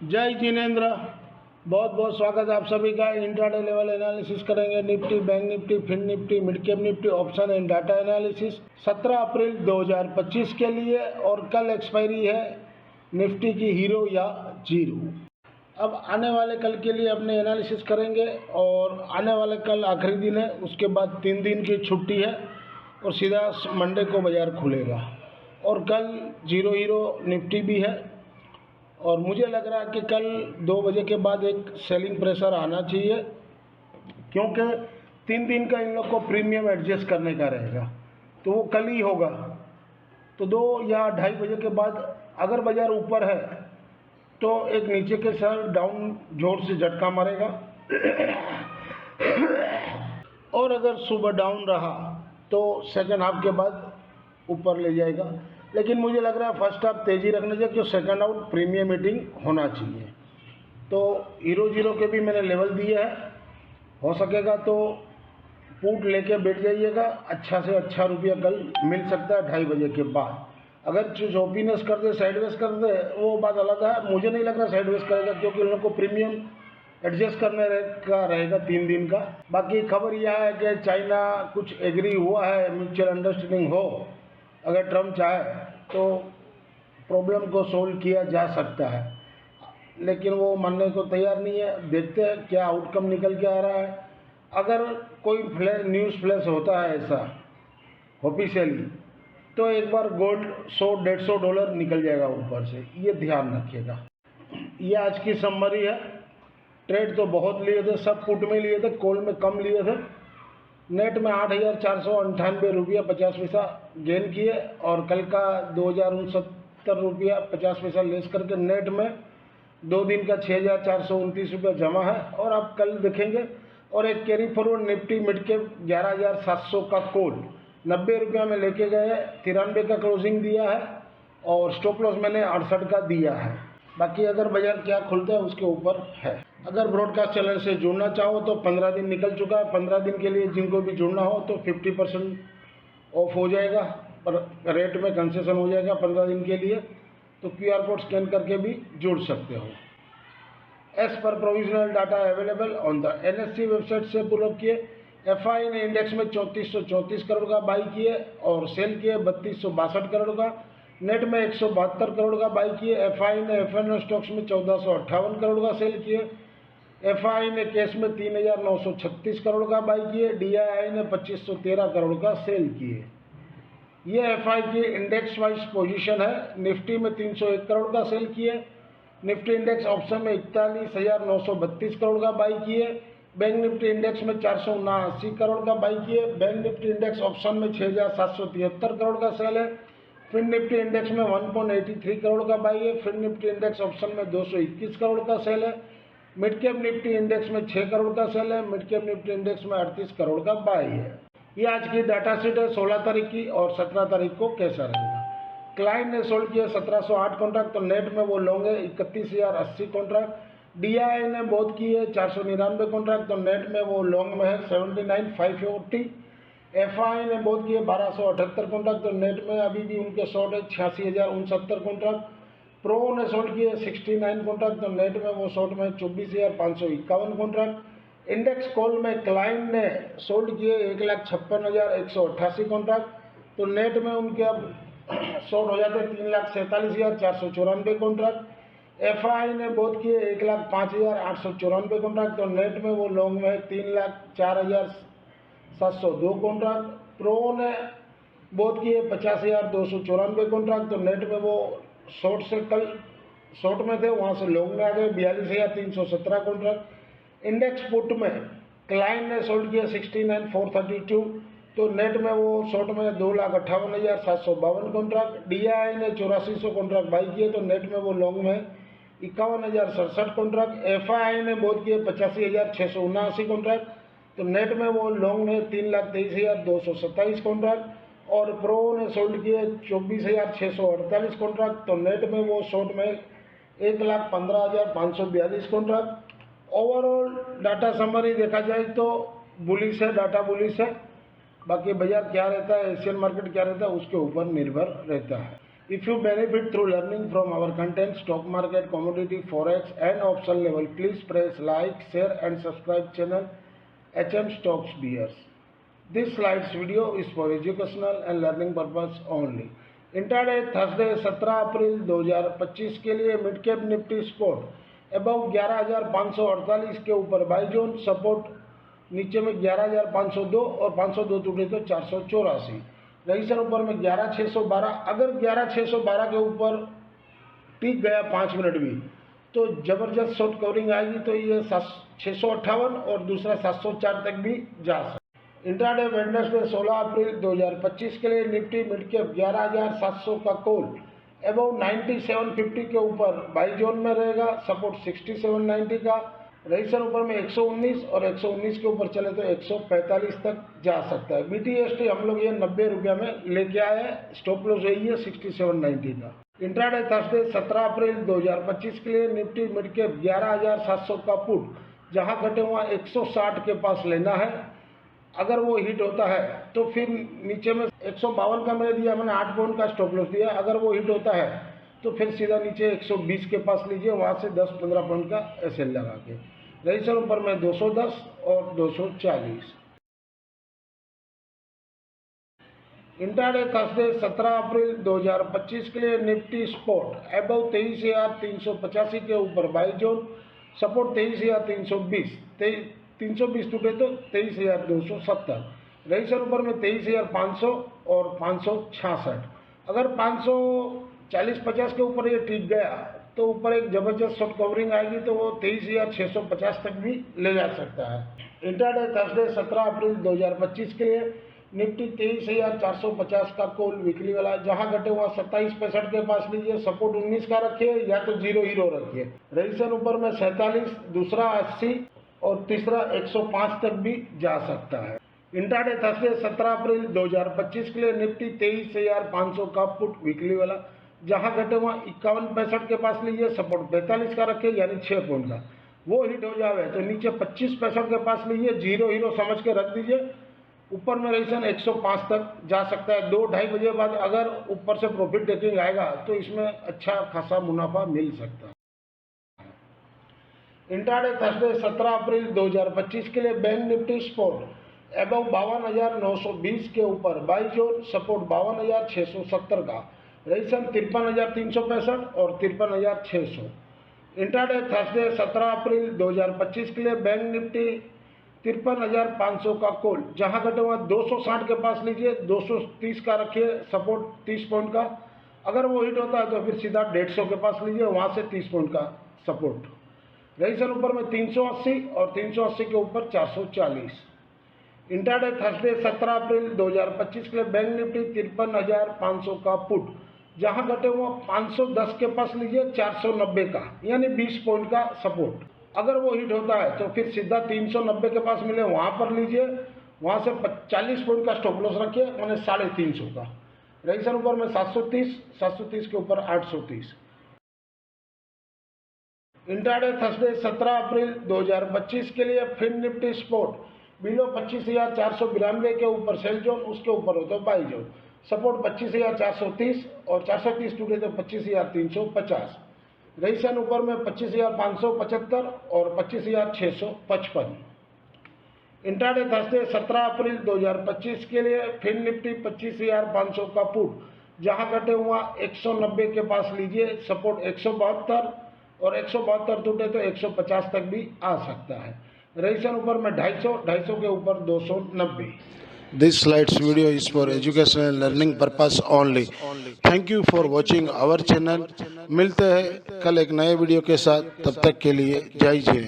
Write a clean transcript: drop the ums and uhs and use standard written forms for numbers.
जय जिनेन्द्र। बहुत बहुत स्वागत है आप सभी का। इंट्राडे लेवल एनालिसिस करेंगे Nifty, bank Nifty, fin Nifty, midcap Nifty, option and data analysis 17 April 2025 के लिए। और कल एक्सपायरी है निफ्टी की हीरो या जीरो। अब आने वाले कल के लिए अपने एनालिसिस करेंगे और आने वाले कल आखिरी दिन है, उसके बाद 3 दिन की छुट्टी है और सीधा मंडे को बाज़ार खुलेगा। और कल जीरो हीरो निफ्टी भी है और मुझे लग रहा है कि कल 2 बजे के बाद एक सेलिंग प्रेशर आना चाहिए, क्योंकि 3 दिन का इन लोग को प्रीमियम एडजस्ट करने का रहेगा, तो वो कल ही होगा। तो 2 या 2:30 बजे के बाद अगर बाज़ार ऊपर है तो एक नीचे के साथ डाउन जोर से झटका मारेगा और अगर सुबह डाउन रहा तो सेकेंड हाफ के बाद ऊपर ले जाएगा। लेकिन मुझे लग रहा है फर्स्ट हाफ तेज़ी रखना चाहिए, क्योंकि सेकंड आउट प्रीमियम मीटिंग होना चाहिए। तो हीरो जीरो के भी मैंने लेवल दिए हैं, हो सकेगा तो पुट लेके बैठ जाइएगा। अच्छा से अच्छा रुपया कल मिल सकता है 2:30 बजे के बाद। अगर चौपीनेस कर दे, साइडवेज कर दे, वो बात अलग है। मुझे नहीं लग रहा साइडवेज करेगा, क्योंकि उन लोग को प्रीमियम एडजस्ट करने का रहेगा 3 दिन का। बाकी खबर यह है कि चाइना कुछ एग्री हुआ है, म्यूचुअल अंडरस्टैंडिंग हो, अगर ट्रम्प चाहे तो प्रॉब्लम को सोल्व किया जा सकता है, लेकिन वो मानने को तैयार नहीं है। देखते हैं क्या आउटकम निकल के आ रहा है। अगर कोई न्यूज़ फ्लैश होता है ऐसा ऑफिशियली, तो एक बार गोल्ड $100-150 निकल जाएगा ऊपर से, ये ध्यान रखिएगा। ये आज की समरी है। ट्रेड तो बहुत लिए थे, सब पुट में लिए थे, कॉल में कम लिए थे। नेट में 8,498 रुपया 50 पैसा गेन किए और कल का 2,069 रुपया 50 पैसा लेस करके नेट में 2 दिन का 6,429 रुपया जमा है। और आप कल देखेंगे। और एक कैरी फॉरवर्ड निफ्टी मिड के 11,700 का कॉल 90 रुपया में लेके गए, 93 का क्लोजिंग दिया है और स्टॉप लॉस मैंने 68 का दिया है। बाकी अगर बाजार क्या खुलता है उसके ऊपर है। अगर ब्रॉडकास्ट चैनल से जुड़ना चाहो तो 15 दिन निकल चुका है। 15 दिन के लिए जिनको भी जुड़ना हो तो 50% ऑफ हो जाएगा, पर रेट में कंसेशन हो जाएगा 15 दिन के लिए। तो QR कोड स्कैन करके भी जुड़ सकते हो। As per provisional data available on the NSE website से पुल अप किए। FI ने इंडेक्स में 3434 करोड़ का बाई किए और सेल किए 3262 करोड़ का। नेट में 172 करोड़ का बाई किए। FI ने FNO स्टॉक्स में 1458 करोड़ का सेल किए। FI ने कैश में 3,936 करोड़ का बाई किए। DII ने 2513 करोड़ का सेल किए। ये FI की इंडेक्स वाइज पोजीशन है। निफ्टी में 301 करोड़ का सेल किए। निफ्टी इंडेक्स ऑप्शन में 41,932 करोड़ का बाई किए। बैंक निफ्टी इंडेक्स में 479 करोड़ का बाई किए। बैंक निफ्टी इंडेक्स ऑप्शन में 6,773 करोड़ का सेल है। फिन निफ्टी इंडेक्स में 1.83 करोड़ का बाई है। फिन निफ्टी इंडेक्स ऑप्शन में 221 करोड़ का सेल है। मिड कैप निफ्टी इंडेक्स में 6 करोड़ का सेल है। मिड कैप निफ्टी इंडेक्स में 38 करोड़ का बाई है। ये आज की डाटा शीट है 16 तारीख की। और 17 तारीख को कैसा रहेगा। क्लाइंट ने सोल्ड किया 1708 कॉन्ट्रैक्ट, तो नेट में वो लोग है 31,080 कॉन्ट्रैक्ट। DII ने बहुत की है 499 कॉन्ट्रैक्ट, तो नेट में वो लॉन्ग में है 79,540। FI ने बहुत किए 1278 कॉन्ट्रैक्ट, तो नेट में अभी भी उनके शॉर्ट है 86,069 कॉन्ट्रैक्ट। प्रो ने सोल्ड किए 69 कॉन्ट्रैक्ट, तो नेट में वो शॉर्ट में 24,551 कॉन्ट्रैक्ट। इंडेक्स कॉल में क्लाइंट ने सोल्ड किए 1,56,188 कॉन्ट्रैक्ट, तो नेट में उनके अब शॉर्ट हो जाते 3,47,494 कॉन्ट्रैक्ट। FI ने बहुत किए 1,05,894 कॉन्ट्रैक्ट, तो नेट में वो लॉन्ग में 3,04,702 कॉन्ट्रैक्ट। प्रो ने बहुत किए 50,294 कॉन्ट्रैक्ट, तो नेट में वो शॉर्ट से कल शॉर्ट में थे, वहाँ से लॉन्ग में आ गए 42,317 कॉन्ट्रैक्ट। इंडेक्स पुट में क्लाइंट ने सोल्ड किया 69,432, तो नेट में वो शॉर्ट में 2,58,752 कॉन्ट्रैक्ट। DII ने 8400 कॉन्ट्रैक्ट बाई किए, तो नेट में वो लॉन्ग में 51,067 कॉन्ट्रैक्ट। FI ने बहुत किए 85,679 कॉन्ट्रैक्ट, तो नेट में वो लॉन्ग में 3,23,227 कॉन्ट्रैक्ट। और प्रो ने सोल्ड किए 24,648 कॉन्ट्रैक्ट, तो नेट में वो शॉर्ट में 1,15,542 कॉन्ट्रैक्ट। ओवरऑल डाटा समरी देखा जाए तो बुलिश है, डाटा बुलिश है। बाकी बाजार क्या रहता है, एशियन मार्केट क्या रहता है, उसके ऊपर निर्भर रहता है। If you benefit through learning from our content, stock market, commodity, forex and option level, please press like, share and subscribe channel HM Stocks Bears. This slides video is for educational and learning purpose only. Intraday Thursday 17 April 2025 के लिए mid cap Nifty sport above 11,548 के ऊपर by zone, support नीचे में 11,502 और 502 टूटे तो 484। Register ऊपर में 11,612। अगर 11,612 के ऊपर टिक गया 5 मिनट भी तो जबरदस्त शॉर्ट कवरिंग आएगी, तो ये 658 और दूसरा 704 तक भी जा सकता है। इंट्राडे वेडनेसडे 16 अप्रैल 2025 के लिए निफ्टी मिड कैप 11,700 का कॉल अबव 9750 के ऊपर बाई जोन में रहेगा, सपोर्ट 6790 का। रजिस्टर ऊपर में 119 और 119 के ऊपर चले तो 145 तक जा सकता है। BTST हम लोग ये 90 रुपये में लेके आए, स्टॉप लॉस यही है 6790 का। इंट्राडे थर्सडे 17 अप्रैल 2025 के लिए निफ्टी मिड कैप 11,700 का पुट, जहां घटे हुआ 160 के पास लेना है। अगर वो हिट होता है तो फिर नीचे में 152 का मैंने दिया, मैंने 8 पॉइंट का स्टॉप लॉस दिया। अगर वो हिट होता है तो फिर सीधा नीचे 120 के पास लीजिए, वहाँ से 10-15 पॉइंट का SL लगा के। रजिस्टर ऊपर में 210 और 240। इंट्राडे थर्सडे 17 अप्रैल 2025 के लिए निफ्टी स्पोर्ट अबव 23,385 के ऊपर बाई जोन, सपोर्ट 23,320, 320 टूटे तो 23,270। रजिस्टर ऊपर में 23,500 और 566। अगर 540-50 के ऊपर ये टिक गया तो ऊपर एक जबरदस्त शॉर्ट कवरिंग आएगी, तो वो 23,650 तक भी ले जा सकता है। इंट्राडे थर्सडे 17 अप्रैल 2025 के लिए निफ्टी 23,450 का कॉल वीकली वाला, जहां घटे हुआ 2765 के पास लीजिए, सपोर्ट 19 का रखिए या तो 0 हीरो रखिए। रजिस्टर ऊपर में 47, दूसरा 80 और तीसरा 105 तक भी जा सकता है। इंट्राडे थर्सडे 17 अप्रैल 2025 के लिए निफ्टी 23,500 का पुट वीकली वाला, जहां घटे हुआ 5165 के पास लीजिए, सपोर्ट 45 का रखिए यानी 6 पॉइंट का। वो हिट हो जाए तो नीचे 2565 के पास लीजिए, 0 हीरो समझ के रख दीजिए। ऊपर में रजिस्टर 105 तक जा सकता है। 2-2:30 बजे बाद अगर ऊपर से प्रॉफिट टेकिंग आएगा तो इसमें अच्छा खासा मुनाफा मिल सकता है। इंट्राडे थर्सडे 17 अप्रैल 2025 के लिए बैंक निफ्टी स्पोर्ट अबव 52,920 के ऊपर बाई जोन, सपोर्ट 52,670 का। रजिस्टर 53,365 और 53,600। इंट्राडे थर्सडे 17 अप्रैल 2025 के लिए बैंक निफ्टी 53,500 का कॉल, जहां घटे हुआ 260 के पास लीजिए, 230 का रखिए, सपोर्ट 30 पॉइंट का। अगर वो हिट होता है तो फिर सीधा 150 के पास लीजिए, वहां से 30 पॉइंट का सपोर्ट। रजिस्टर ऊपर में 380 और 380 के ऊपर 440। इंट्राडे थर्सडे 17 अप्रैल 2025 के लिए बैंक निफ्टी 53,500 का पुट, जहां घटे हुआ 510 के पास लीजिए, 490 का यानी 20 पॉइंट का सपोर्ट। अगर वो हिट होता है तो फिर सीधा 390 के पास मिले वहां पर लीजिए, वहां से 40 पॉइंट का स्टॉप लॉस रखिए, मैंने 350 का। रजिस्टर ऊपर में 730 के ऊपर 830। इंट्राडे थर्सडे 17 अप्रैल 2025 के लिए फिन निफ्टी स्पोर्ट बिलो 25,492 के ऊपर सेल जोन, उसके ऊपर हो तो बाई जोन, सपोर्ट 25,430 और 430 टूटे तो 25,350। रजिस्टर ऊपर में 25,575 और 25,655। इंट्राडे थर्सडे 17 अप्रैल 2025 के लिए फिन निफ्टी 25,500 का पुट, जहां घटे हुआ 190 के पास लीजिए, सपोर्ट 172 और 172 टूटे तो 150 तक भी आ सकता है। रजिस्टर ऊपर में 250 के ऊपर 290। This slides video is for educational and learning purpose only. Thank you for watching our channel. मिलते हैं कल एक नए वीडियो के साथ, तब तक के लिए जय जय।